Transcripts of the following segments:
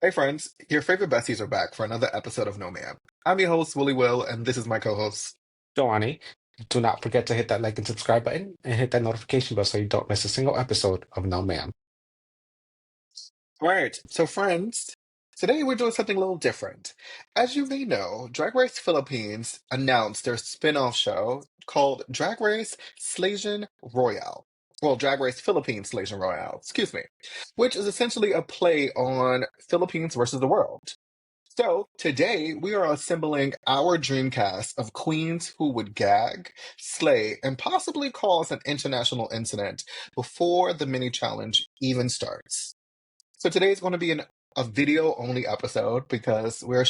Hey friends, your favorite besties are back for another episode of No Ma'am. I'm your host, Willie Will, and this is my co-host. Jhoany, do not forget to hit that like and subscribe button and hit that notification bell so you don't miss a single episode of No Ma'am. All right, so friends, today we're doing something a little different. As you may know, Drag Race Philippines announced their spin-off show called Drag Race Slaysian Royale. Well, Drag Race Philippines Slaysian Royale, excuse me, which is essentially a play on Philippines versus the world. So today we are assembling our dream cast of queens who would gag, slay, and possibly cause an international incident before the mini challenge even starts. So today is going to be a video only episode because we're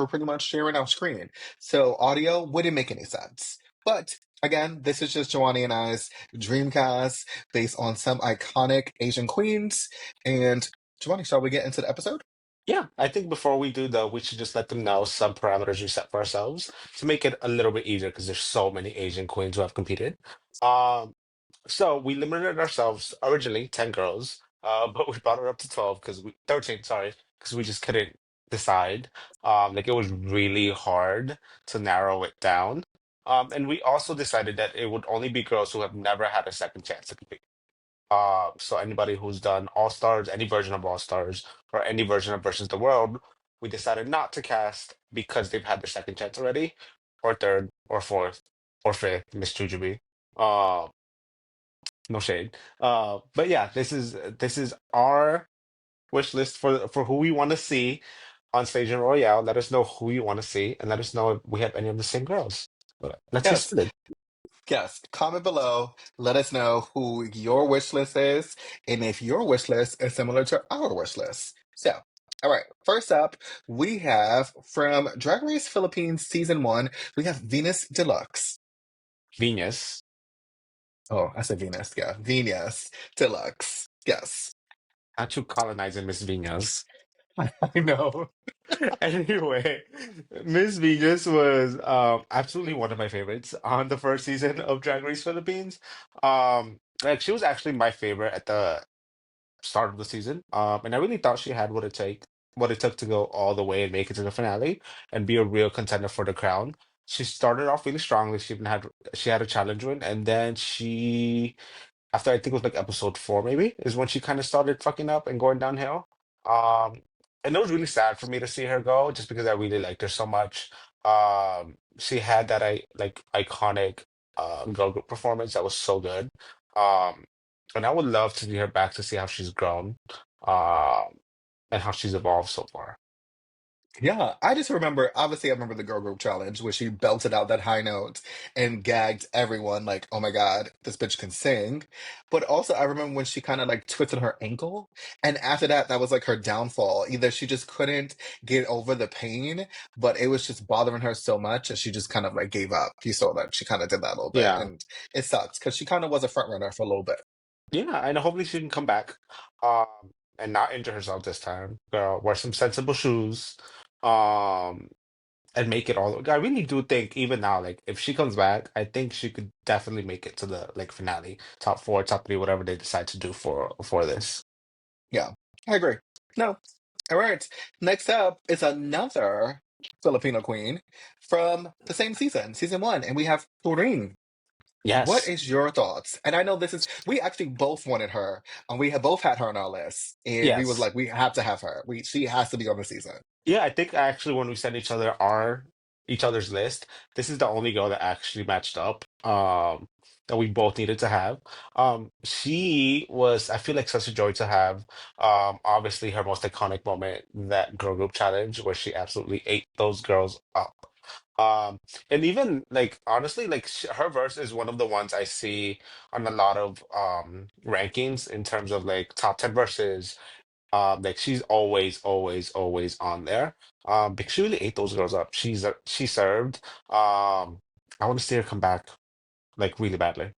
pretty much sharing our screen. So audio wouldn't make any sense. But again, this is just Jhoany and I's dream cast based on some iconic Asian queens. And Jhoany, shall we get into the episode? Yeah, I think before we do though, we should just let them know some parameters we set for ourselves to make it a little bit easier because there's so many Asian queens who have competed. Um, so we limited ourselves originally 10 girls, but we brought it up to 12 because we 13, sorry, because we just couldn't decide. Like it was really hard to narrow it down. And we also decided that it would only be girls who have never had a second chance to compete. So anybody who's done All Stars, any version of All Stars, or any version of Versus the World, we decided not to cast because they've had their second chance already, or third, or fourth, or fifth, Miss Jujubee. Uh, no shade. But yeah, this is our wish list for who we want to see on Stage and Royale. Let us know who you want to see, and let us know if we have any of the same girls. But let's get Yes. started. Yes, comment below. Let us know who your wish list is and if your wish list is similar to our wish list. So, all right, first up, we have from Drag Race Philippines Season 1, we have Venus Deluxe. Venus. Oh, I said Venus. Yeah, Venus Deluxe. Yes. Not you colonizing Miss Venus. I know. Anyway, Miss Venus was absolutely one of my favorites on the first season of Drag Race Philippines. Like she was actually my favorite at the start of the season. And I really thought she had what it took to go all the way and make it to the finale and be a real contender for the crown. She started off really strongly. She had a challenge win, and then she after I think it was like episode four, maybe, is when she kind of started fucking up and going downhill. Um, and it was really sad for me to see her go, just because I really liked her so much. She had that iconic girl group performance that was so good. Um, and I would love to see her back to see how she's grown, um, and how she's evolved so far. Yeah, I just remember, obviously, I remember the girl group challenge where she belted out that high note and gagged everyone like, oh my God, this bitch can sing. But also, I remember when she kind of like twisted her ankle. And after that, that was like her downfall. Either she just couldn't get over the pain, but it was just bothering her so much and she just kind of like gave up. You saw that she kind of did that a little bit. Yeah, And it sucks because she kind of was a front runner for a little bit. yeah, and hopefully she can come back, um, and not injure herself this time. Girl, wear some sensible shoes. Um, and make it all. I really do think even now, like if she comes back, I think she could definitely make it to the like finale, top four, top three, whatever they decide to do for this. Yeah, I agree. No. All right. Next up is another Filipino queen from the same season, season 1, and we have Turing. What Yes, is your thoughts? And I know this is we actually both wanted her, and we have both had her on our list, and we was yes, like, we have to have her. She has to be on the season. yeah. I think actually when we sent each other's list, this is the only girl that actually matched up. That we both needed to have. She was, I feel like, such a joy to have. Obviously her most iconic moment, that girl group challenge where she absolutely ate those girls up. Um, and even like honestly, like her verse is one of the ones I see on a lot of rankings in terms of like top 10 verses. Like she's always, always, always on there. Because she really ate those girls up. She served. I want to see her come back like really badly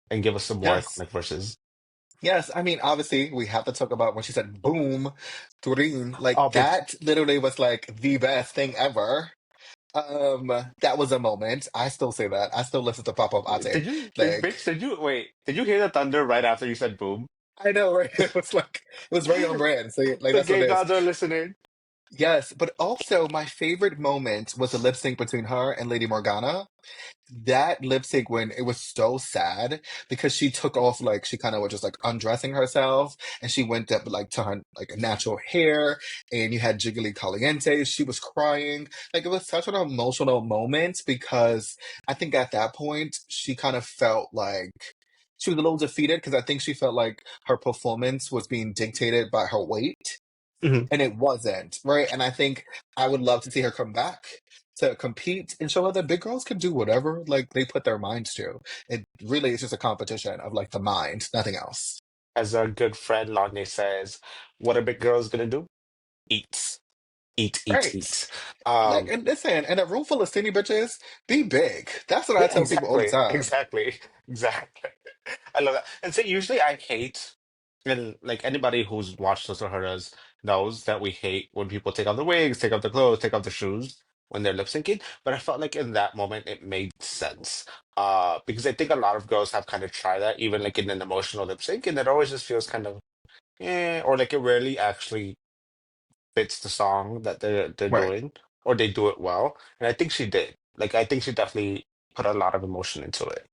and give us some more Yes. iconic verses. Yes. I mean, obviously, we have to talk about when she said boom, Turing. Like Oh, bitch, that literally was like the best thing ever. That was a moment. I still say that. I still listen to Pop Up Ate. Like, did you wait? Did you hear the thunder right after you said boom? I know, right? It was like it was very on brand. So like The that's what gay it is. gods are listening. Yes, but also my favorite moment was the lip sync between her and Lady Morgana. That lip sync when it was so sad because she took off like she kind of was just like undressing herself and she went up like to her like natural hair and you had Jiggly Caliente. She was crying. Like it was such an emotional moment because I think at that point she kind of felt like she was a little defeated because I think she felt like her performance was being dictated by her weight Mhm. and it wasn't, right? And I think I would love to see her come back to compete and show her that big girls can do whatever like they put their minds to. It really is just a competition of like the mind, nothing else. As our good friend Lanye says, what a big girl's gonna do? Eat. Eat, eat, Right. eat. Like, Um, and listen, in a room full of skinny bitches, be big. That's what I yeah, tell people all the exactly. time. Exactly. Exactly. I love that. And so usually I hate, and like anybody who's watched us or heard us knows that we hate when people take off the wigs, take off the clothes, take off the shoes when they're lip syncing. But I felt like in that moment it made sense. Because I think a lot of girls have kind of tried that, even like in an emotional lip sync, and it always just feels kind of or like it rarely actually fits the song that they're Right. doing, or they do it well. And I think she did. Like I think she definitely put a lot of emotion into it.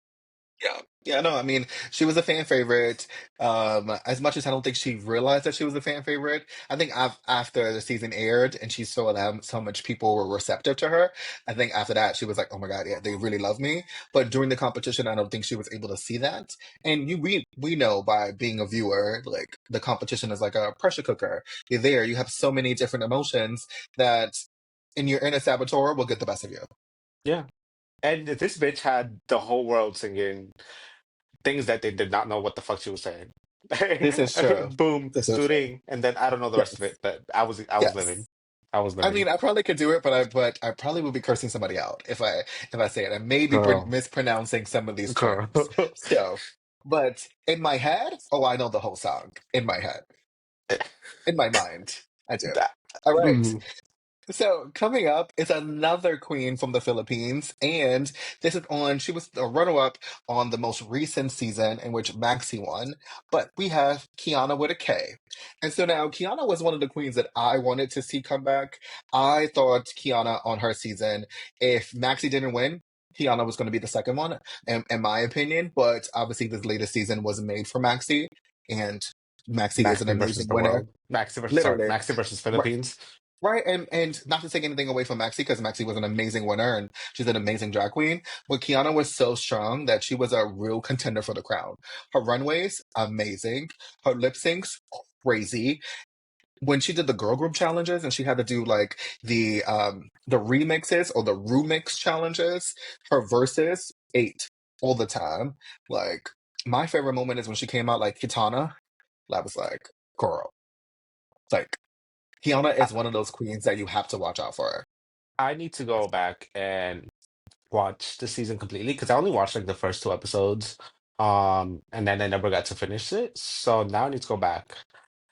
Yeah. Yeah, no, I mean, she was a fan favorite. As much as I don't think she realized that she was a fan favorite, I think after the season aired and she saw that so much people were receptive to her, I think after that she was like, "Oh my God, yeah, they really love me." But during the competition, I don't think she was able to see that. And we know by being a viewer, like the competition is like a pressure cooker. You're there, you have so many different emotions that, and your inner saboteur will get the best of you. Yeah. And this bitch had the whole world singing things that they did not know what the fuck she was saying. This is true. Boom, This is true. tuning, and then I don't know the rest of Yes. it, but I was living. Yes. I was I living. mean, I probably could do it, but I probably would be cursing somebody out if I say it. I may be Girl. mispronouncing some of these Girl. terms. So, but in my head, oh, I know the whole song in my head, in my mind, I do. That. All right. Mm. So coming up is another queen from the Philippines, and this is on. She was a runner-up on the most recent season in which Maxi won. But we have Kiana with a K, and so now Kiana was one of the queens that I wanted to see come back. I thought Kiana on her season, if Maxi didn't win, Kiana was going to be the second one, in my opinion. But obviously, this latest season was made for Maxi, and Maxi is an Maxi versus amazing the winner. world. Maxi versus sorry, Literally. Maxi versus Philippines. Right, and not to take anything away from Maxi, because Maxi was an amazing winner and she's an amazing drag queen. But Kiana was so strong that she was a real contender for the crown. Her runways, amazing. Her lip syncs, crazy. When she did the girl group challenges and she had to do like the remixes or the remix challenges, her verses ate all the time. Like my favorite moment is when she came out like Kitana. I was like, girl, like Kiana I, is one of those queens that you have to watch out for. I need to go back and watch the season completely because I only watched like the first two episodes. And then I never got to finish it. So now I need to go back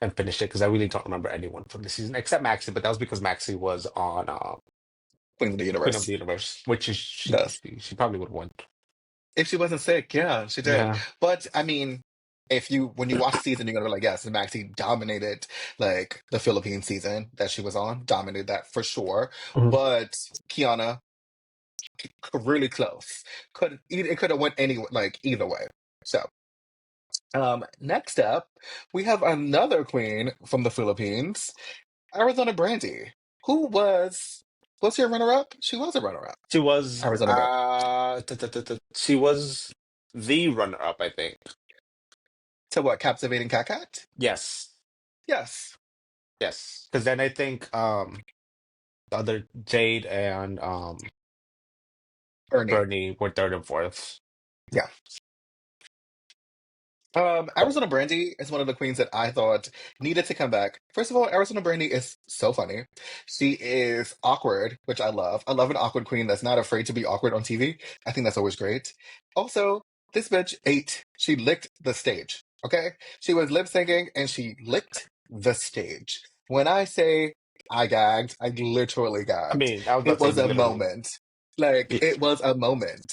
and finish it because I really don't remember anyone from the season except Maxi, but that was because Maxi was on Queen of the Queen of the Universe. Universe, which is she Yes. she probably would have won. If she wasn't sick, yeah, she did. Yeah. But I mean, if you when you watch the season, you're gonna be like, yes, Maxi dominated like the Philippine season that she was on, dominated that for sure. Mhm. But Kiana, really close. It could have went any like either way. So next up, we have another queen from the Philippines, Arizona Brandy, who was your runner up? She was a runner up. She was Arizona Brandy. she was the runner-up, I think. To what? Captivating Cat Cat? Yes. Yes. Yes. Because then I think the other Jade and Ernie. Bernie were third and fourth. Yeah. Arizona Brandy is one of the queens that I thought needed to come back. First of all, Arizona Brandy is so funny. She is awkward, which I love. I love an awkward queen that's not afraid to be awkward on TV. I think that's always great. Also, this bitch ate. She licked the stage. Okay? She was lip syncing and she licked the stage. When I say I gagged, I literally I gagged. mean, I was about It to say was a literally. moment. Like, it was a moment.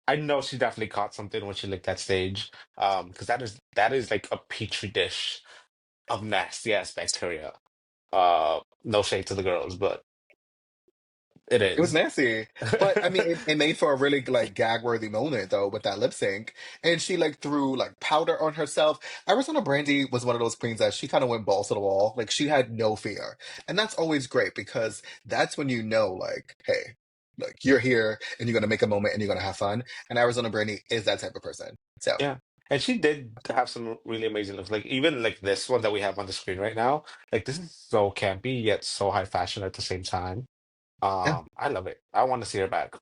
I know she definitely caught something when she licked that stage. Because that is like a petri dish of nasty ass bacteria. No shade to the girls, but it It was is. nasty. But I mean, it made for a really like gag worthy moment though with that lip sync. And she like threw like powder on herself. Arizona Brandy was one of those queens that she kind of went balls to the wall. Like she had no fear. And that's always great because that's when you know, like, hey, like you're here and you're gonna make a moment and you're gonna have fun. And Arizona Brandy is that type of person. So Yeah. And she did have some really amazing looks. Like even like this one that we have on the screen right now. Like this is so campy yet so high fashion at the same time. yeah. I love it. I want to see her back.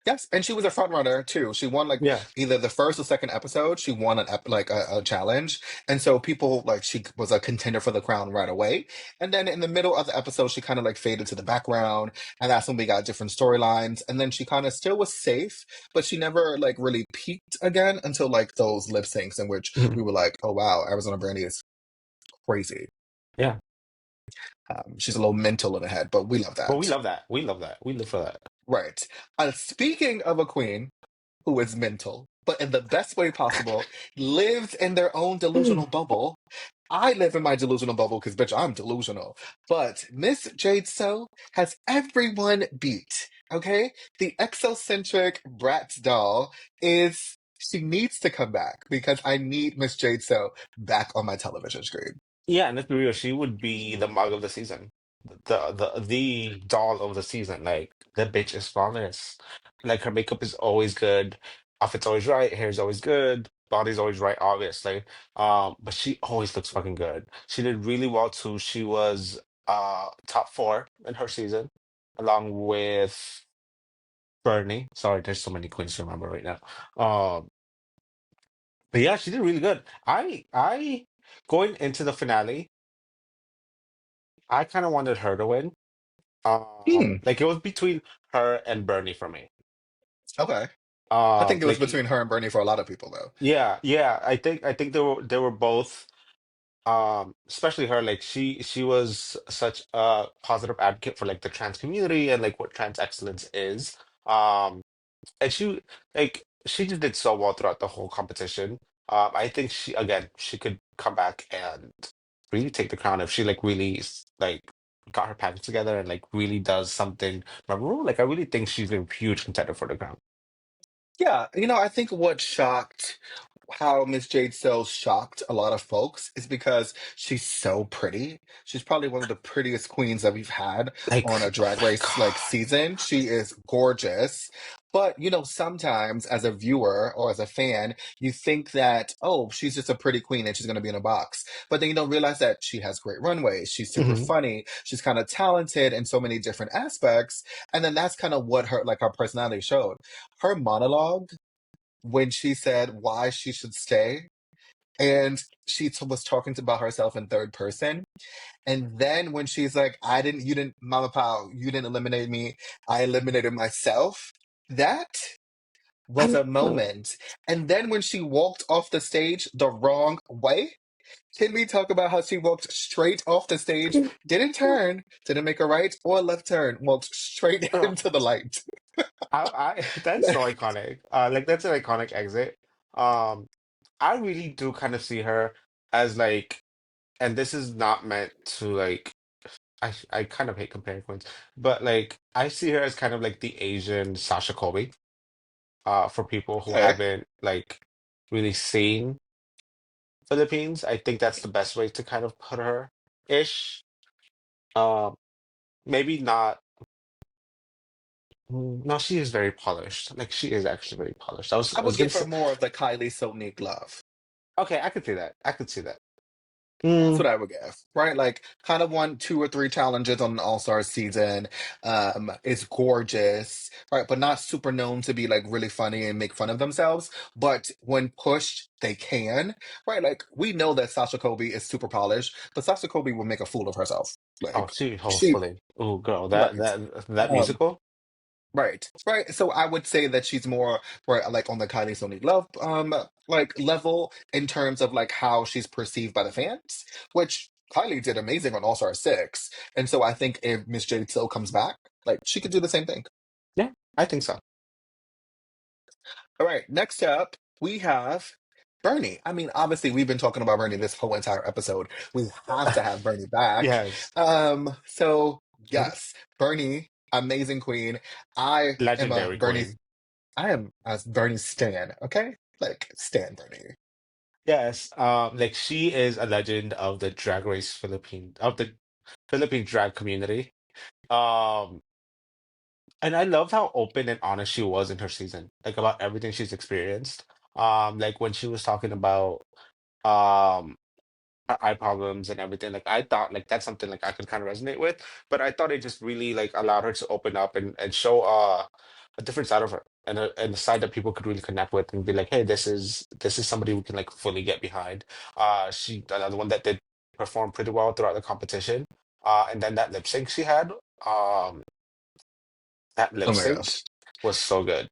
Yes, and she was a front runner too. She won like Yeah. either the first or second episode. She won like a challenge, and so people like she was a contender for the crown right away. And then in the middle of the episode, she kind of like faded to the background, and that's when we got different storylines. And then she kind of still was safe, but she never like really peaked again until like those lip syncs in which Mhm. we were like, oh wow, Arizona Brandy is crazy. Yeah. She's a little mental in the head, but we love But we that. love that. We love that. We live for that. Right. Speaking of a queen who is mental, but in the best way possible, lives in their own delusional bubble. I live in my delusional bubble because, bitch, I'm delusional. But Miss Jade So has everyone beat, okay? The exocentric Bratz doll she needs to come back because I need Miss Jade So back on my television screen. Yeah, and let's be real, she would be the mug of the season. The doll of the season. Like the bitch is flawless. Like her makeup is always good, outfit's always right, hair's always good, body's always right, obviously. But she always looks fucking good. She did really well too. She was top four in her season, along with Bernie. Sorry, there's so many queens to remember right now. But yeah, she did really good. I going into the finale, I kind of wanted her to win. Hmm. Like it was between her and Bernie for me. Okay. I think it was Like between her and Bernie for a lot of people, though. yeah, yeah. I think they were both. Especially her. Like she was such a positive advocate for like the trans community and like what trans excellence is. Um, and she just did so well throughout the whole competition. I think she could come back and really take the crown if she like really like got her package together and like really does something memorable. Like I really think she's a huge contender for the crown. Yeah, I think what shocked how Miss Jade So shocked a lot of folks is because she's so pretty. She's probably one of the prettiest queens that we've had Like, on a oh drag my race like God. season. She is gorgeous. But sometimes as a viewer or as a fan, you think that, oh, she's just a pretty queen and she's gonna be in a box. But then you don't realize that she has great runways. She's super Mhm. funny. She's kind of talented in so many different aspects. And then that's kind of what her personality showed. Her monologue when she said why she should stay, and was talking about herself in third person. And then when she's like, you didn't, Mama Pao, you didn't eliminate me, I eliminated myself. That was I'm a moment. And then when she walked off the stage the wrong way, can we talk about how she walked straight off the stage, didn't turn, didn't make a right or left turn, walked straight into the light? that's so iconic. Like that's an iconic exit. Um, I really do kind of see her as like, and this is not meant to like. I kind of hate comparing points, but like I see her as kind of like the Asian Sasha Colby. For people who Okay. haven't like really seen Philippines, I think that's the best way to kind of put her ish. Um, maybe not. No, she is very polished. Like she is actually very polished. I was I I was would gonna give her say more of the Kylie Sonique love. okay, I could see that. I could see that. That's Mm, what I would give, right? Like, kind of won two or three challenges on an All Star season. Is gorgeous, right? But not super known to be like really funny and make fun of themselves. But when pushed, they can, right? Like, we know that Sasha Kobe is super polished, but Sasha Kobe will make a fool of herself. oh, Like, she she, hopefully. Oh, girl, that right. that Um, musical. Right, right. So I would say that she's more right, like on the Kylie Sonique Love like level in terms of like how she's perceived by the fans, which Kylie did amazing on All Star 6. And so I think if Miss Jade So comes back, like she could do the same thing. Yeah, I think so. All right, next up we have Bernie. I mean, obviously, we've been talking about Bernie this whole entire episode. We have to have Bernie back. Yes, So yes, Bernie, amazing queen. I am a legendary Bernie. queen. I am a Bernie stan. Okay, like stan Bernie. Yes, like she is a legend of the drag race Philippine of the Philippine drag community. Um, and I love how open and honest she was in her season, like about everything she's experienced. Like when she was talking about um eye problems and everything. Like I thought like that's something like I could kind of resonate with, but I thought it just really like allowed her to open up and show a different side of her and a side that people could really connect with and be like, hey, this is somebody we can like fully get behind. She another one that did perform pretty well throughout the competition. And then that lip sync she had, um, that Oh lip my sync gosh. was so good.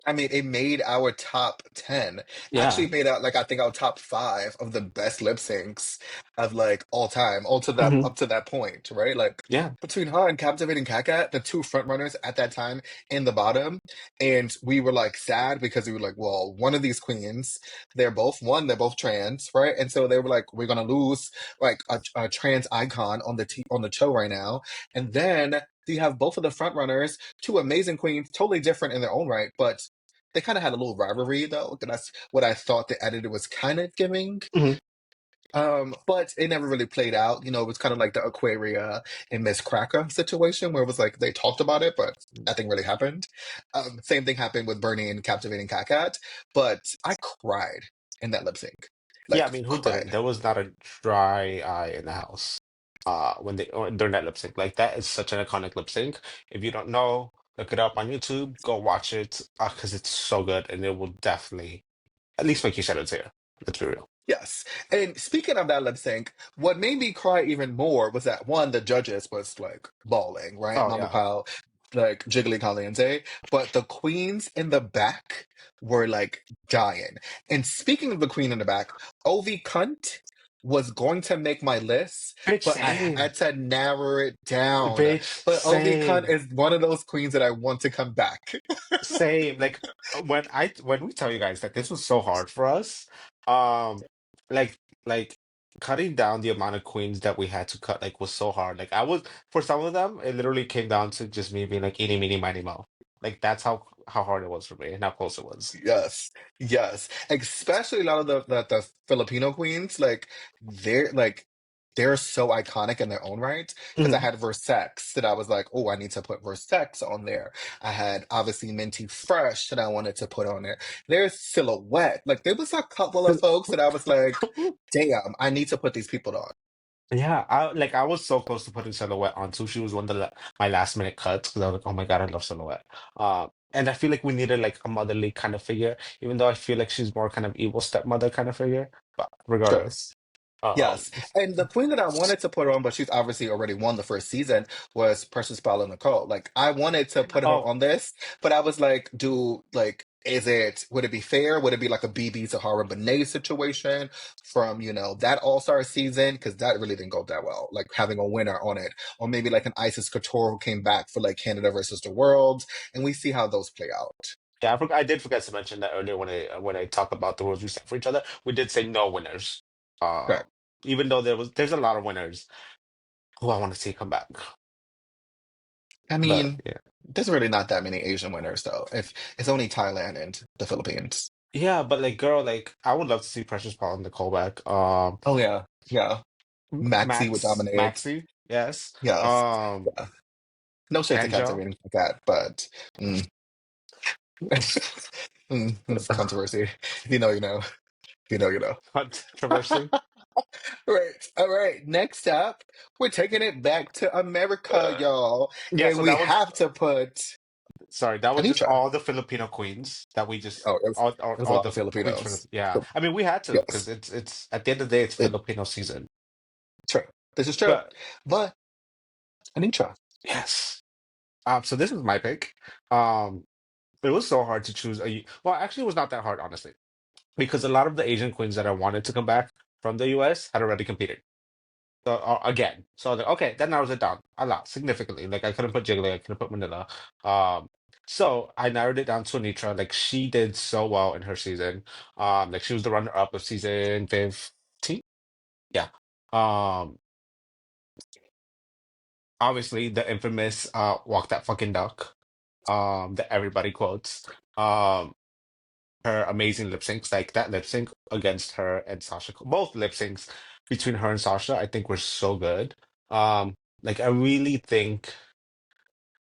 I mean, it made our top 10. Actually Yeah. made out like I think our top five of the best lip syncs of like all time, all to that Hmm. up to that point, right? Like Yeah. between her and Captivating Cat, the two front runners at that time in the bottom. And we were like sad because we were like, well, one of these queens, they're both trans, right? And so they were like, we're gonna lose like a trans icon on on the show right now. And then you have both of the front runners, two amazing queens, totally different in their own right, but they kind of had a little rivalry though. That's what I thought the editor was kind of giving. Hmm. But it never really played out. You know, it was kind of like the Aquaria and Miss Cracker situation where it was like they talked about it, but nothing really happened. Same thing happened with Bernie and Captivating Cat, but I cried in that lip sync. Yeah, Like I mean, who didn't? cried. There was not a dry eye in the house when they or during that lip sync. Like that is such an iconic lip sync. If you don't know, look it up on YouTube, go watch it because it's so good and it will definitely at least make you shed a tear. Let's be real. Yes. And speaking of that lip sync, what made me cry even more was that one, the judges was like bawling, right? Oh Mama yeah. Pao, like Jiggly Caliente. But the queens in the back were like dying. And speaking of the queen in the back, Ovi Cunt was going to make my list, Bitch, but I same. had to narrow it down. Bitch, But Ovi Cunt same. is one of those queens that I want to come back. Same. Like when we tell you guys that this was so hard for us, um, like like cutting down the amount of queens that we had to cut like was so hard. Like I was for some of them, it literally came down to just me being like eeny meeny miny mo. Like that's how hard it was for me and how close it was. Yes, yes. Especially a lot of the Filipino queens, they're so iconic in their own right. Because I Mhm. had Versex that I was like, oh, I need to put Versex on there. I had obviously Minty Fresh that I wanted to put on there. There's Silhouette. Like there was a couple of folks that I was like, damn, I need to put these people on. Yeah, I was so close to putting Silhouette on too. She was one of my last minute cuts because I was like, oh my God, I love Silhouette. And I feel like we needed like a motherly kind of figure, even though I feel like she's more kind of evil stepmother kind of figure. But Sure. regardless, um, Yes. And the queen that I wanted to put on, but she's obviously already won the first season, was Precious Paula Nicole. Like I wanted to put her oh on this, but I was like, would it be fair? Would it be like a BB Zahara Benet situation from, that All-Star season? Because that really didn't go that well. Like having a winner on it. Or maybe like an Isis Couture who came back for like Canada versus the World. And we see how those play out. yeah, I did forget to mention that earlier when I talk about the rules we set for each other. We did say no winners. Uh, Correct. Even though there's a lot of winners who I want to see come back. I But mean, yeah, there's really not that many Asian winners though. If it's only Thailand and the Philippines. yeah, but like girl, like I would love to see Precious Paul and Nicole back. Oh yeah. Yeah. Maxi would dominate. Maxi, yes. Yes. Um, Yeah. No shade to Angel, captivating like that, but mm. Controversy. If you know, you know. If you know, you know. controversy. Right. All right. Next up, we're taking it back to America, Uh, y'all. yeah, And so we that was have to put sorry, that was just Anitra. all the Filipino queens that we just Oh, it was a all lot the of queens from Filipinos. yeah. I mean, we had to because Yes. it's at the end of the day, it's It, Filipino season. true. This is true. But But Anitra. yes, so this is my pick. Um, it was so hard to choose well, actually, it was not that hard, honestly, because a lot of the Asian queens that I wanted to come back from the US had already competed. So again, so I was like, okay, that narrows it down a lot significantly. Like I couldn't put Jiggly, I couldn't put Manila. Um, So I narrowed it down to Anitra. Like she did so well in her season. Like she was the runner-up of season 15. Yeah. Um, Obviously the infamous walk that fucking duck. That everybody quotes. Um, her amazing lip syncs, like that lip sync against her and Sasha, both lip syncs between her and Sasha, I think were so good. Like I really think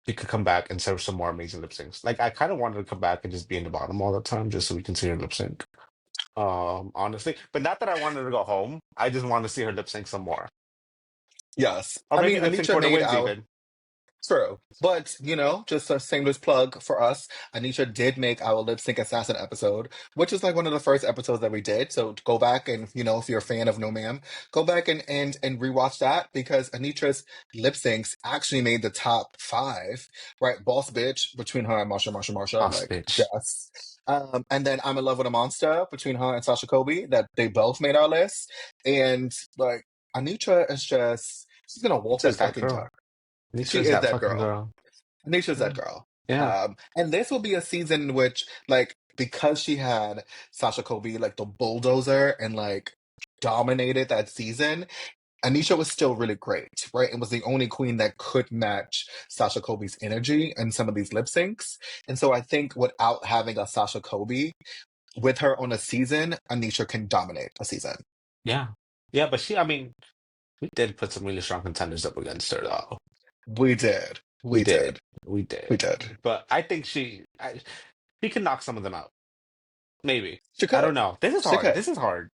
she could come back and serve some more amazing lip syncs. Like I kind of wanted to come back and just be in the bottom all the time, just so we can see her lip sync. Honestly, but not that I wanted her to go home. I just want to see her lip sync some more, Yes. or I maybe mean, lip sync Anitra for the made wins our even. true. But, just a shameless plug for us. Anisha did make our Lip Sync Assassin episode, which is like one of the first episodes that we did. So go back and, if you're a fan of No Ma'am, go back and rewatch that because Anitra's lip syncs actually made the top five, right? Boss Bitch between her and Marsha, Boss like, bitch. yes. And then I'm in Love with a Monster between her and Sasha Kobe, that they both made our list. And like, Anitra is just, she's gonna walk that Just that fucking girl. talk. Nisha She is is that that fucking girl. girl. Nisha's Yeah. that girl. Yeah. And this will be a season in which, like, because she had Sasha Kobe, like, the bulldozer and, like, dominated that season, Anisha was still really great, right? And was the only queen that could match Sasha Kobe's energy and some of these lip syncs. And so I think without having a Sasha Kobe with her on a season, Anisha can dominate a season. Yeah. Yeah, but I mean, we did put some really strong contenders up against her, though. We did. We We did. did. We We did. did. But I think she can knock some of them out. Maybe. She I don't could. know. This is She hard. could. This is hard.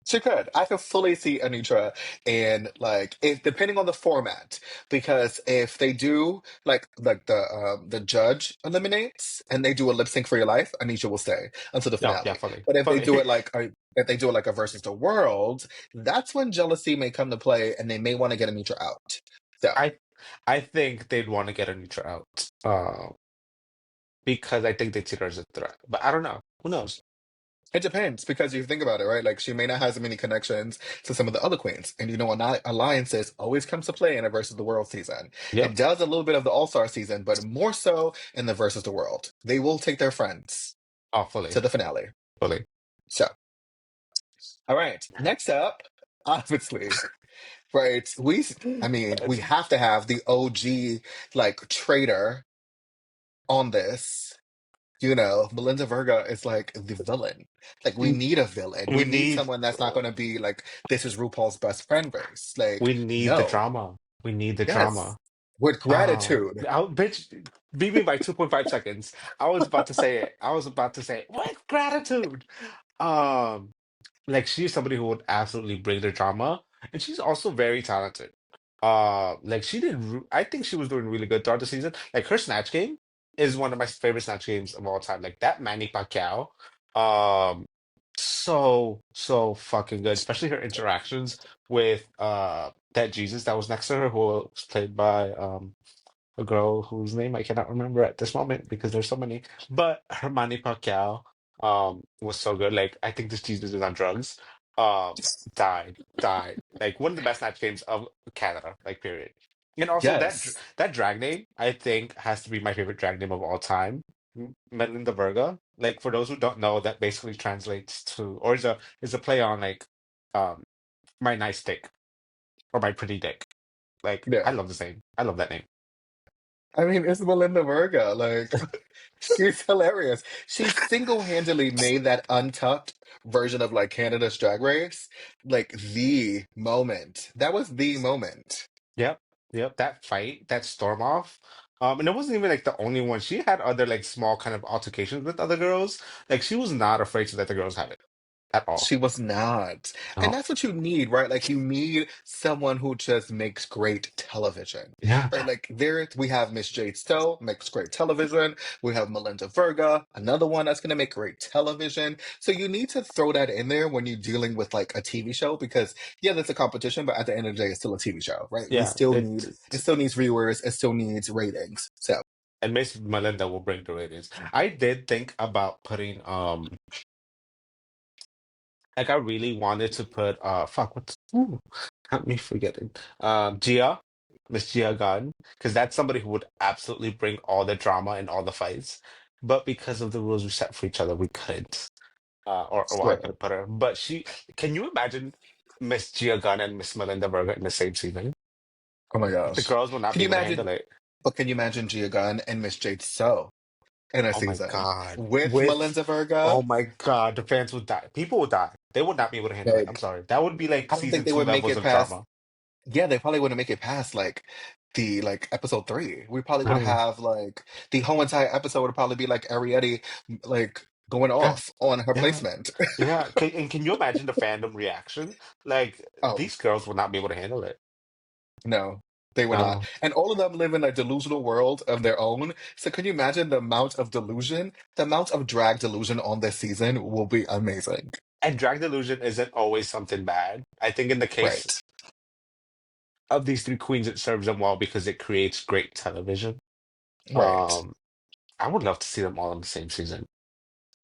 She could. I could fully see Anitra and like if depending on the format, because if they do like the judge eliminates and they do a lip sync for your life, Anitra will stay until the No, yeah, finale. fully. But if they do Fully. it like if they do it like a versus the world, that's when jealousy may come to play and they may want to get Anitra out. So I I think they'd want to get Anitra out. Because I think they see her as a threat. But I don't know. Who knows? it depends because you think about it, right? Like she may not have as many connections to some of the other queens, and alliances always comes to play in a versus the world season. Yep. It does a little bit of the All Star season, but more so in the versus the world. They will take their friends Oh, to fully. the finale. Fully. So, all right, next up, obviously, right? I mean, we It's- have to have the OG like traitor on this. Melinda Verga is like the villain. Like, we need a villain. We We need need someone that's not going to be like, this is RuPaul's best friend race. Like, we need the no. drama. We need the Yes. drama. With gratitude. Bitch, beat me by 2.5 seconds. I was about to say it. I was about to say it. What gratitude? Um, like she's somebody who would absolutely bring the drama, and she's also very talented. Like I think she was doing really good throughout the season. Like her snatch game is one of my favorite snatch games of all time. Like that Manny Pacquiao, um, so fucking good. Especially her interactions with that Jesus that was next to her, who was played by a girl whose name I cannot remember at this moment because there's so many. But Hermione Pacquiao was so good. Like I think this Jesus is on drugs. Um died. Like one of the best match games of Canada, like period. And also Yes. that drag name, I think, has to be my favorite drag name of all time. Melinda Verga. Like for those who don't know, that basically translates to or is a play on like um my nice dick or my pretty dick. Like I Yeah. love the name. I love that name. I mean, it's Melinda Verga. Like, she's hilarious. She single-handedly made that untucked version of like Canada's Drag Race like the moment. That was the moment. Yep, yep. That fight, that storm off. And it wasn't even like the only one. She had other like small kind of altercations with other girls. Like she was not afraid to let the girls have it at all. She was not. And No. that's what you need, right? Like you need someone who just makes great television. Yeah. Right? Like we have Miss Jade Stowe, makes great television. We have Melinda Verga, another one that's gonna make great television. So you need to throw that in there when you're dealing with like a TV show because yeah, that's a competition, but at the end of the day, it's still a TV show, right? Yeah. It still needs viewers, it still needs ratings. So And Miss Melinda will bring the ratings. I did think about putting like I really wanted to put fuck what's ooh, got me forgetting. Gia. Miss Gia Gunn, because that's somebody who would absolutely bring all the drama and all the fights. But because of the rules we set for each other, we couldn't. Or well, I Right. couldn't put her. But can you imagine Miss Gia Gunn and Miss Melinda Berger in the same season? Oh my The gosh. girls will not Can be you able to handle imagine? it. But can you imagine Gia Gunn and Miss Jade So in a Oh my season God. with With, Melinda oh Verga? my God, the fans would die. People would die. They would not be able to handle it. I'm Like, sorry. That would be like I don't think season they two would make levels it of past. drama. Yeah, they probably wouldn't make it past like the like episode 3. We probably would No. have like the whole entire episode would probably be like Arietti like going Yeah. off on her Yeah. placement. Yeah. And can you imagine the fandom reaction? Like, Oh, these girls would not be able to handle it. no, they would not. No. And all of them live in a delusional world of their own. So can you imagine the amount of delusion? The amount of drag delusion on this season will be amazing. And drag delusion isn't always something bad. I think in the case Right. of these three queens, it serves them well because it creates great television. Right. Um, I would love to see them all in the same season.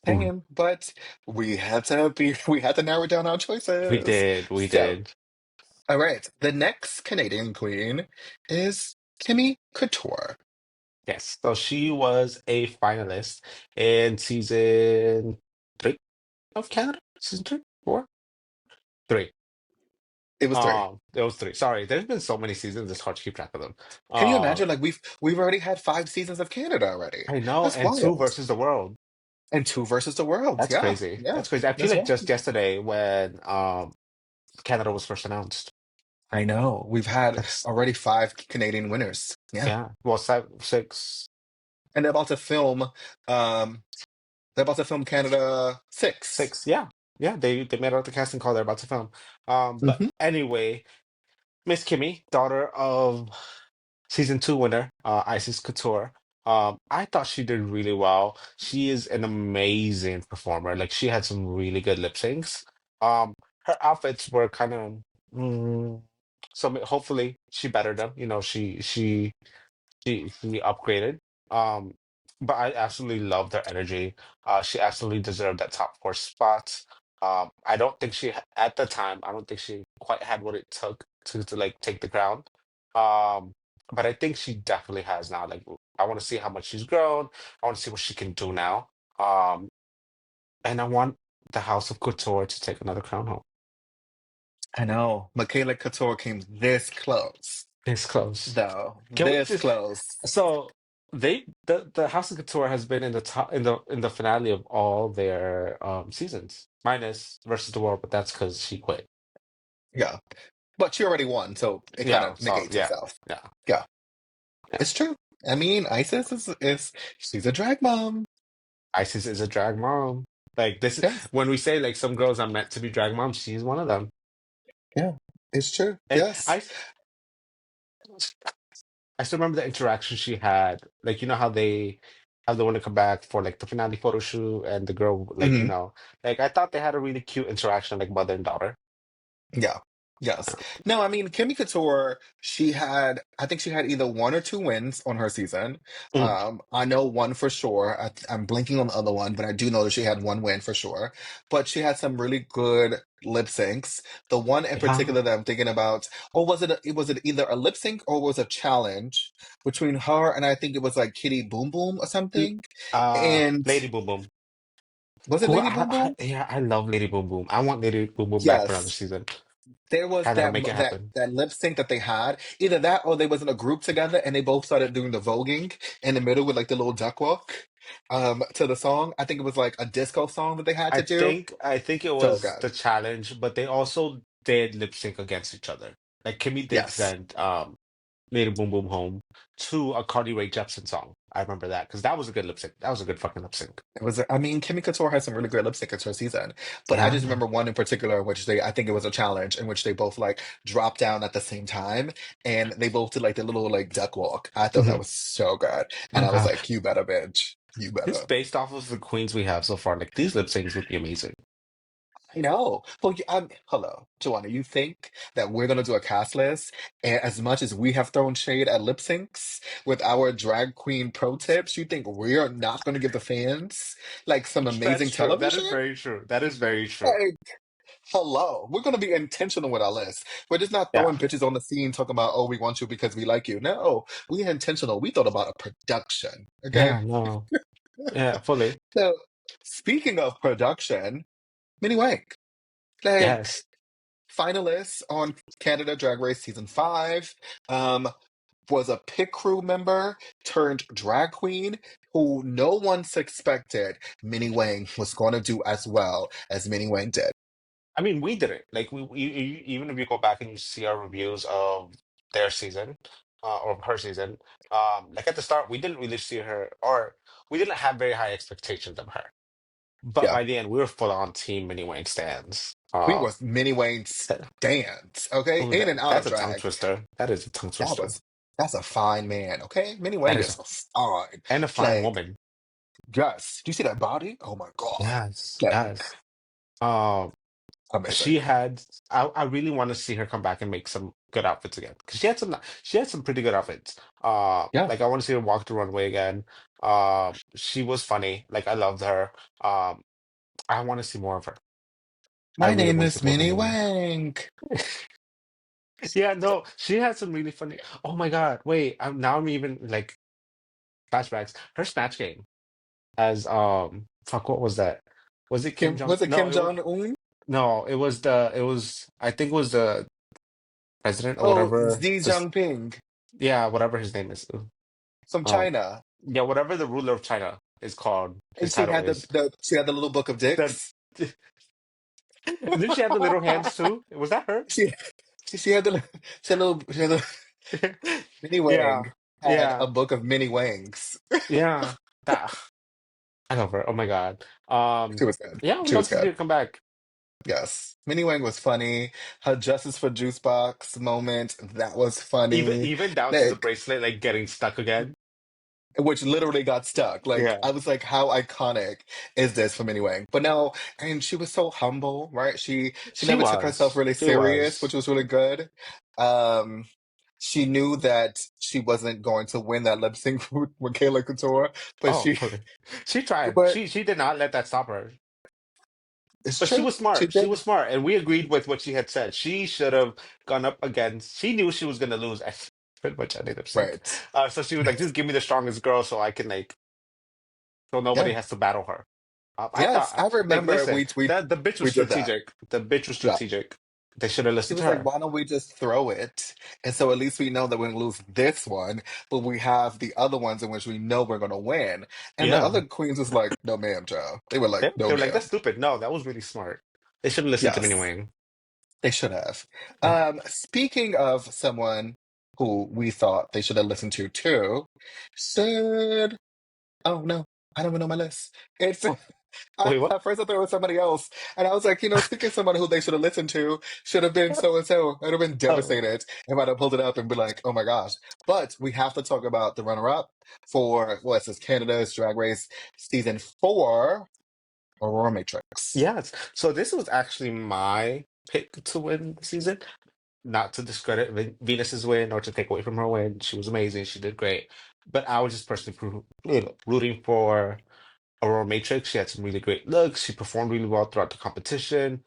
Mm. Same, but we had to narrow down our We choices. did, we So, did. all right, the next Canadian queen is Kimmy Couture. Yes. So she was a finalist in season three of Canada. Season three, four, three. It was 3. It was three. Sorry, there's been so many seasons, it's hard to keep track of them. Can you Uh, imagine? Like we've already had 5 seasons of Canada already. I know, That's and two wild. versus the world. And 2 versus the world. That's Yeah, crazy. yeah, That's crazy. I feel that's like wild. just yesterday when Canada was first announced. I know. We've had That's already 5 Canadian winners. Yeah, yeah. Well, seven, six, and Um, they're about to film Canada 6. six. Yeah, yeah. They made out the casting call. They're about to film. But Hmm. anyway, Miss Kimmy, daughter of season two winner, Isis Couture. I thought she did really well. She is an amazing performer. Like she had some really good lip syncs. Um, Her outfits were kind of so hopefully she bettered them. You know, she upgraded. Um, but I absolutely loved her energy. She absolutely deserved that top four spot. I don't think at the time, I don't think she quite had what it took to like take the crown. Um, but I think she definitely has now. Like I want to see how much she's grown. I want to see what she can do now. Um, and I want the House of Couture to take another crown home. I know. Michaela Couture came this close, This close. though. Can we This just close. so the House of Couture has been in the top in the finale of all their seasons, minus versus the world, but that's because she quit. Yeah. But she already won, so it kind Yeah, of so negates yeah, itself. yeah, Yeah, yeah. it's true. I mean, Isis is she's a drag mom. Isis is a drag mom. Like this is Yes. when we say like some girls are meant to be drag moms, she's one of them. Yeah, it's true. And Yes. I still remember the interaction she had. Like you know how they want to come back for like the finale photo shoot and the girl like Hmm. like I thought they had a really cute interaction like mother and daughter. Yeah. Yes. No, I mean, Kimmy Couture, I think she had either 1 or 2 wins on her season. Mm, I know one for sure. I'm blinking on the other one, but I do know that she had 1 win for sure. But she had some really good lip syncs. The one in yeah. particular that I'm thinking about, or was it either a lip sync or was a challenge between her and I think it was like Kitty Boom Boom or L- something? And Lady Boom Boom. was it Lady Boom Boom? Yeah, I love Lady Boom Boom. I want Lady Boom Boom back for another Yes. season. There was Canada, make it happen. that lip sync that they had. Either that or they was in a group together and they both started doing the voguing in the middle with like the little duck walk to the song. I think it was like a disco song that they had to do. I think it So was good. the challenge, but they also did lip sync against each other. Like Kimmy did Yes. send Lady Boom Boom home to a Carly Rae Jepsen song. I remember that because that was a good lip sync. That was a good fucking lip sync. It was, I mean, Kimmy Couture has some really great lip syncs her season, but I Yeah. just remember one in particular in which I think it was a challenge in which they both like dropped down at the same time and they both did like the little like duck walk. I thought that Mhm. was so good. And Oh I was God. like, you better, bitch. You Just better. based off of the queens we have so far, like these lip syncs would be amazing. I know. Well, hello, Joanna. You think that we're gonna do a cast list, and as much as we have thrown shade at lip syncs with our drag queen pro tips, you think we're not gonna give the fans like some That's amazing true. That is television? very true. That is very true. Like, Hello. We're gonna be intentional with our list. We're just not Yeah. throwing bitches on the scene talking about, oh, we want you because we like you. No, we intentional. We thought about a production. Okay. Yeah, no. Yeah, fully. So speaking of production, Minnie Wank, like Yes. finalists on Canada Drag Race season 5, um, was a pit crew member turned drag queen who no one suspected Minnie Wang was going to do as well as Minnie Wang did. I mean, we did it. Like even if you go back and you see our reviews of their season, or her season, like at the start, we didn't really see her, or we didn't have very high expectations of her. But Yeah, by the end, we were full on Team Minnie Wang stands. we was Minnie Wang's dance, okay, Oh, in and out of that's a tongue drag. twister. That is a tongue That twister. was that's a fine man, okay. Minnie That Wang is is fine. and a fine Like, woman. yes, do you see that body? Oh my god, Yes, like yes. Um, amazing. she had. I really want to see her come back and make some good outfits again because she had some pretty good outfits. Yeah, Like I want to see her walk the runway again. She was funny. Like I loved her. Um, I want to see more of her. I my really name want to see is more of Minnie Minnie Wang. Wang. Yeah, no, she had some really funny. Oh my God, wait! I'm even like flashbacks. Her Snatch Game as fuck. What was that? Was it Kim Kim Jong? was it No, Kim Jong Un? no. It was I think it was the president or Oh, whatever. Xi This Jinping yeah, whatever his name is. from Um, China. yeah, whatever the ruler of China is called. His And she title had is she had the little book of the. dicks. Didn't she have the little hands too? Was that her? She she had the she had the Minnie Yeah, Wang had a yeah, book of mini wangs. yeah. That I love her. Oh my God. She was good. Yeah, I would She love was to see good. her come back. Yes. Minnie Wang was funny. Her Justice for Juice Box moment, that was funny. Even down to the Like, bracelet like getting stuck again. which literally got stuck. Like, Yeah, I was like, how iconic is this for Minnie Wang? But no, and she was so humble, right? She she never took herself was. really She serious, which was. was really good. Um, she knew that she wasn't going to win that lip sync with Kayla Couture, but Oh, she fully. She tried. but She did not let that stop her. it's But she true. was She smart. She did. was smart, and we agreed with what she had said. She should have gone up against. She knew she was going to lose at pretty much any lip sync. Right. So she was like, "Just give me the strongest girl, so I can like, so nobody Yeah. has to battle her." I Yes, thought, I like, remember listen, we that the bitch was we did that. strategic. The bitch was Yeah. strategic. They should have She listened to was like, her. why don't we just throw it? And so at least we know that we're gonna lose this one, but we have the other ones in which we know we're gonna win. And the Yeah, other queens was like, no ma'am, child. They were like, they no were like, ma'am. "That's stupid." No, that was really smart. They should have listened to Minnie Yes, Wang. they should have. Yeah. Speaking of someone who we thought they should have listened to too, should oh no, I don't even know my list. It's Wait, what? at first I thought it was somebody else. And I was like, speaking of someone who they should have listened to, should have been so and so. I'd have been Oh, devastated if I'd have pulled it up and be like, oh my gosh. But we have to talk about the runner-up for what's this Canada's Drag Race season 4, Aurora Matrix. yes. So this was actually my pick to win the season. Not to discredit Venus's win or to take away from her win. She was amazing. She did great. But I was just personally rooting for Aurora Matrix. She had some really great looks. She performed really well throughout the competition.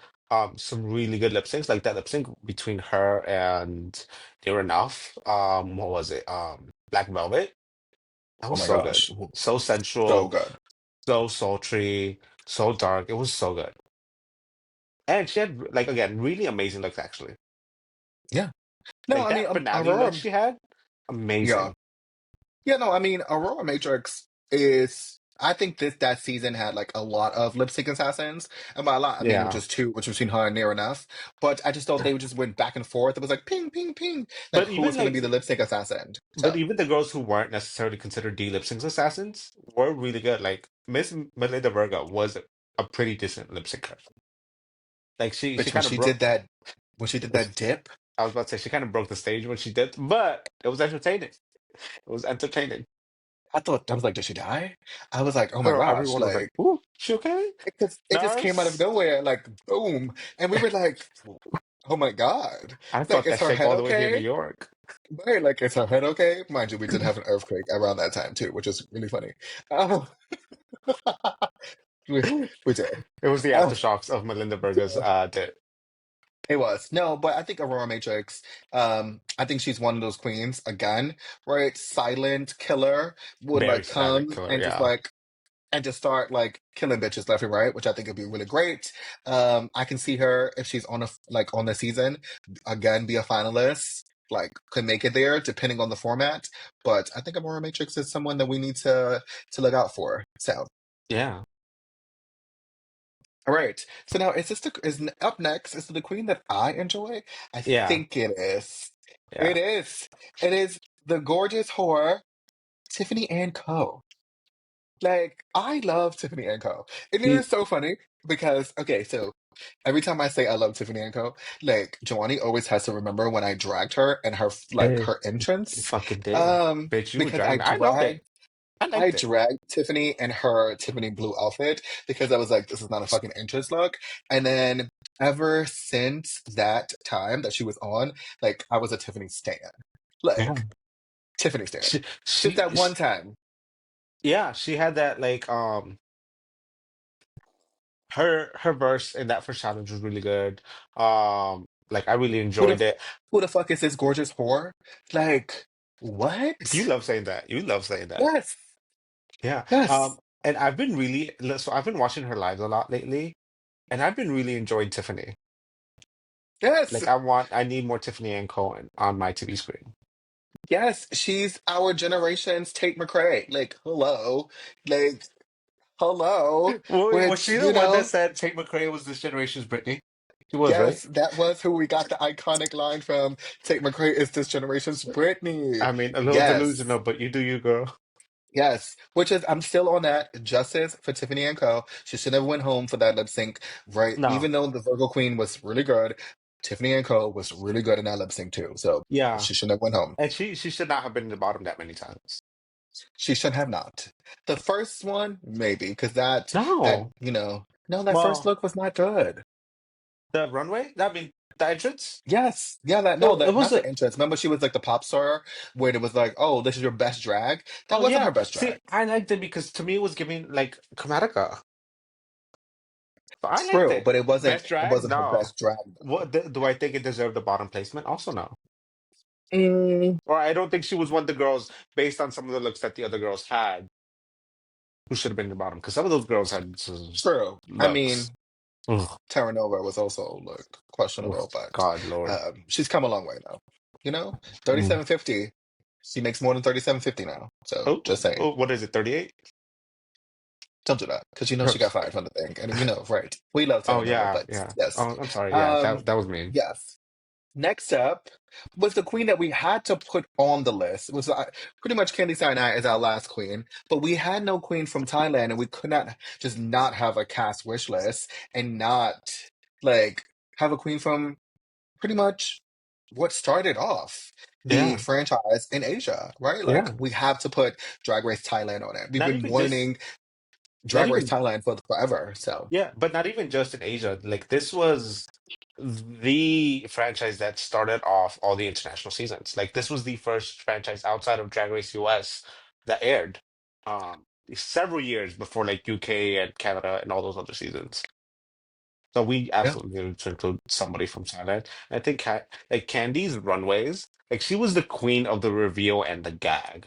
Some really good lip syncs, like that lip sync between her and Near Enough. What was it? Black Velvet. That Oh was my so good. gosh. So So sensual, good. so sultry, so dark. It was so good. And she had, like, again, really amazing looks, actually. Yeah. No, Like I mean, that finale look Aurora, she had, yeah. amazing. Yeah, no, I mean, Aurora Matrix is. I think that season had like a lot of lip sync assassins, and by a lot I mean Yeah. just two, which was between her and Near Enough. But I just thought they would just went back and forth. It was like ping, ping, ping. Like But who was even going to be like, the lip sync assassin? but So, even the girls who weren't necessarily considered D lip sync assassins were really good. Like Miss Melinda Virgo was a pretty decent lip syncer. Like she bitch, when kind of she broke. did that, when she did that dip, I was about to say she kind of broke the stage when she did, but it was entertaining. It was entertaining. I thought I was like, did she die? I was like, oh my Girl, gosh, everyone was like, like "Ooh, she okay, it just came out of nurse?" nowhere, like boom, and we were like, oh my god, I like felt is that her shake head all the way here in New okay? York. Right, like is her head okay? Mind you, we did have an earthquake around that time too, which is really funny. Um, we, we did. It was the Um, aftershocks of Melinda Virgo's dip. It was. No, but I think Aurora Matrix, I think she's one of those queens, again, right? Silent killer would Very like silent come killer, and just yeah. like and just start like killing bitches left and right, which I think would be really great. I can see her if she's on a like on the season, again, be a finalist, like could make it there depending on the format. But I think Aurora Matrix is someone that we need to look out for. So Yeah. all right. So now is this the is up next? Is it the queen that I enjoy? I Yeah. think it is. Yeah. It is. It is the gorgeous whore, Tiffany and Co. Like, I love Tiffany and Co. And it She is so funny because, okay, so every time I say I love Tiffany and Co., like Jhoany always has to remember when I dragged her and her like hey, her you entrance. fucking did. Bitch, you were Because I dragging me. I loved it. dragged I I liked it. dragged Tiffany in her Tiffany blue outfit because I was like, this is not a fucking entrance look. And then ever since that time that she was on, like I was a Tiffany stan. Yeah. Like Tiffany stan. She, Just she, that she one time. yeah, she had that like her verse in that first challenge was really good. Like I really Who the enjoyed it. who the fuck is this gorgeous whore? Like, You what? love saying that. You love saying that. Yes. Yeah. Yes. And I've been really so I've been watching her lives a lot lately, and I've been really enjoying Tiffany. Yes. Like I need more Tiffany and Cohen on my TV screen. Yes. She's our generation's Tate McRae. Like, hello. Like, hello. Was Which, she the one that said Tate McRae was this generation's Britney? She was, right? yes, that was who we got the iconic line from. Tate McRae is this generation's Britney. I mean, a little Yes. delusional, but you do you, girl. Yes. Which is, I'm still on that. Justice for Tiffany and Co. She should have went home for that lip sync, right? No. Even though the Virgo Queen was really good, Tiffany and Co. was really good in that lip sync too. So Yeah. she shouldn't have went home. And she should not have been in the bottom that many times. She should have not. The first one, maybe, because that No. no, that first Well, look was not good. the runway, I mean, the entrance, Yes, yeah, that no, it that was not a the entrance. Remember, she was like the pop star, where it was like, "Oh, this is your best drag." That oh wasn't yeah. her best See, drag. I liked it because to me it was giving like Chromatica. So I liked True, it. but it Best wasn't. It drag? wasn't her No. best drag though. Do I think it deserved the bottom placement? Also no. Mm, Or I don't think she was one of the girls based on some of the looks that the other girls had who should have been in the bottom. Because some of those girls had true. I looks. mean, Ugh, Terra Nova was also like ugh, questionable, but God, Lord. she's come a long way now. Mm. 3750. She makes more than 3750 now. So Oh, just saying. oh, what is it, 38? Don't do that because she got fired from the thing, and right? We love Oh, Terra Nova, yeah, but yeah. yes, Oh, I'm sorry. Yeah, um, that was mean. yes. Next up was the queen that we had to put on the list. It was pretty much Candy Sinai is our last queen, but we had no queen from Thailand, and we could not just not have a cast wish list and not like have a queen from pretty much what started off the Yeah, franchise in Asia, right? Like yeah. we have to put Drag Race Thailand on it. We've Not been even just, wanting not Drag Race even, Thailand for forever. So yeah, but not even just in Asia. Like, this was the franchise that started off all the international seasons. Like, this was the first franchise outside of Drag Race US that aired several years before, like, UK and Canada and all those other seasons. So we yeah, absolutely needed to include somebody from Thailand. I think like Candy's runways, like she was the queen of the reveal and the gag.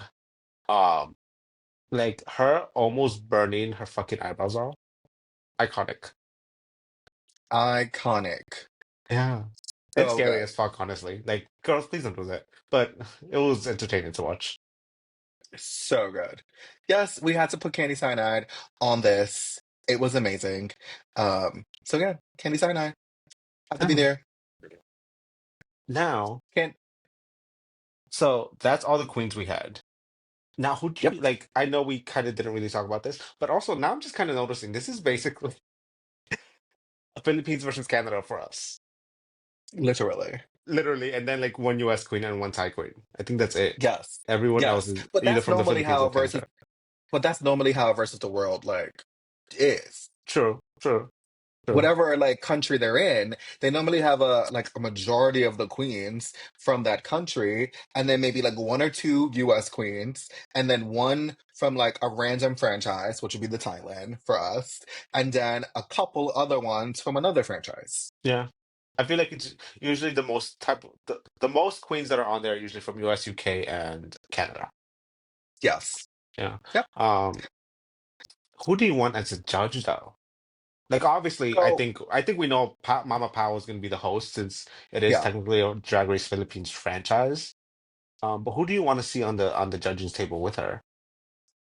Um, like her almost burning her fucking eyebrows off, iconic. iconic. Yeah, it's So scary good. as fuck, honestly. Like, girls, please don't do that. But it was entertaining to watch. So good. Yes, we had to put Candy Cyanide on this. It was amazing. So yeah, Candy Cyanide. Have to be Yeah. there. Now, Can't so that's all the queens we had. Now, who do yep, you like? I know we kind of didn't really talk about this, but also now I'm just kind of noticing this is basically Philippines versus Canada for us. literally. Literally, and then like one US queen and one Thai queen. I think that's it. Yes. Everyone else Yes. is But either that's from the normally Philippines how or versus Canada. the world like is. True, true, true. Whatever like country they're in, they normally have a like a majority of the queens from that country, and then maybe like one or two US queens, and then one from like a random franchise, which would be the Thailand for us, and then a couple other ones from another franchise. Yeah. I feel like it's usually the most queens that are on there are usually from US, UK, and Canada. Yes. Yeah. Yep. Um, who do you want as a judge though? Like obviously, So I think we know Mama Pao is going to be the host since it is yeah. technically a Drag Race Philippines franchise. But who do you want to see on the judges table with her?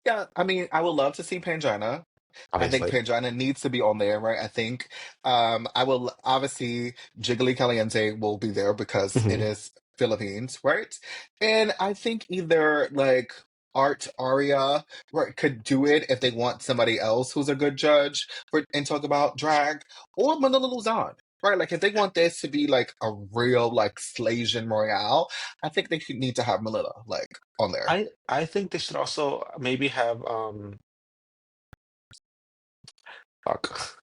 Yeah, I mean, I would love to see Pangina. I think Obviously. Pangina needs to be on there, right? I think I will obviously Jiggly Caliente will be there because it Hmm. is Philippines, right? And I think either like Art Aria right, could do it if they want somebody else who's a good judge for and talk about drag, or Manila Luzon. Right, like if they want this to be like a real like Slaysian Royale, I think they could need to have Manila like on there. I think they should also maybe have fuck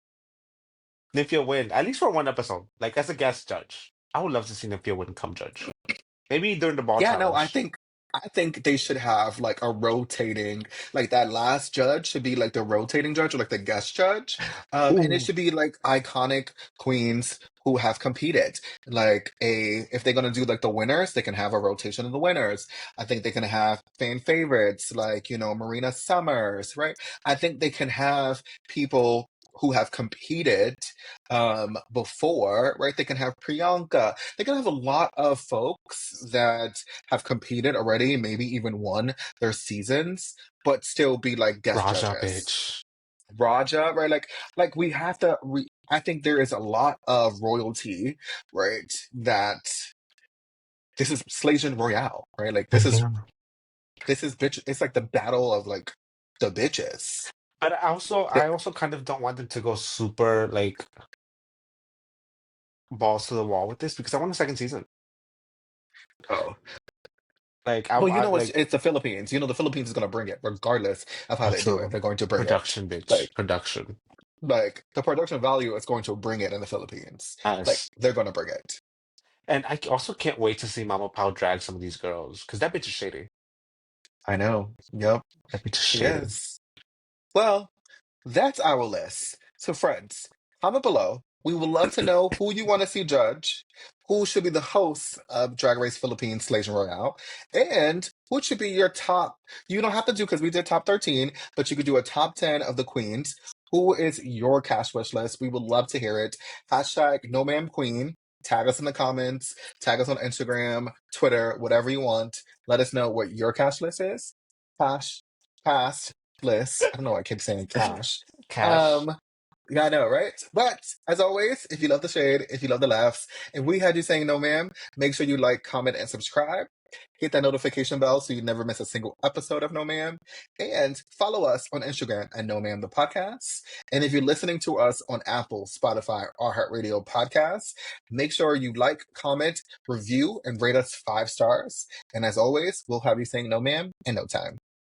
Nifia win at least for one episode, like as a guest judge. I would love to see Nifia win come judge. Maybe during the ball Yeah, no, challenge. I think they should have like a rotating like that last judge should be like the rotating judge or like the guest judge. And it Ooh, should be like iconic queens who have competed. Like a if they're gonna do like the winners, they can have a rotation of the winners. I think they can have fan favorites like, Marina Summers, right? I think they can have people who have competed before, right? They can have Priyanka. They can have a lot of folks that have competed already, maybe even won their seasons, but still be like guest Raja judges. bitch. Raja, right? Like we have to. I think there is a lot of royalty, right? That this is Slaysian Royale, right? Like Yeah. this is bitch. It's like the battle of like the bitches. But The- I also kind of don't want them to go super like balls to the wall with this because I want a second season. oh, Like well, I it's like the Philippines. The Philippines is gonna bring it regardless of how they do it. also They're going to bring it. production, Like bitch. Production. the production value is going to bring it in the Philippines. Like Yes. they're gonna bring it. And also can't wait to see Mama Pao drag some of these girls because that bitch is shady. I know. Yep, That bitch is she shady. is. Well, that's our list. So, friends, comment below. We would love to know who you want to see judge, who should be the hosts of Drag Race Philippines Slaysian Royale, and who should be your top. You don't have to do because we did top 13, but you could do a top 10 of the queens. Who is your cash wish list? We would love to hear it. Hashtag no ma'am queen. Tag us in the comments, tag us on Instagram, Twitter, whatever you want. Let us know what your cash list is. Cash, cash, bliss. I don't know why I keep saying cash. Cash. Um, yeah, I know, right? But as always, if you love the shade, if you love the laughs, and we had you saying no, ma'am, make sure you like, comment, and subscribe. Hit that notification bell so you never miss a single episode of No Ma'am. And follow us on Instagram at No Ma'am the Podcast. And if you're listening to us on Apple, Spotify, or iHeartRadio Podcasts, make sure you like, comment, review, and rate us 5 stars. And as always, we'll have you saying no ma'am in no time.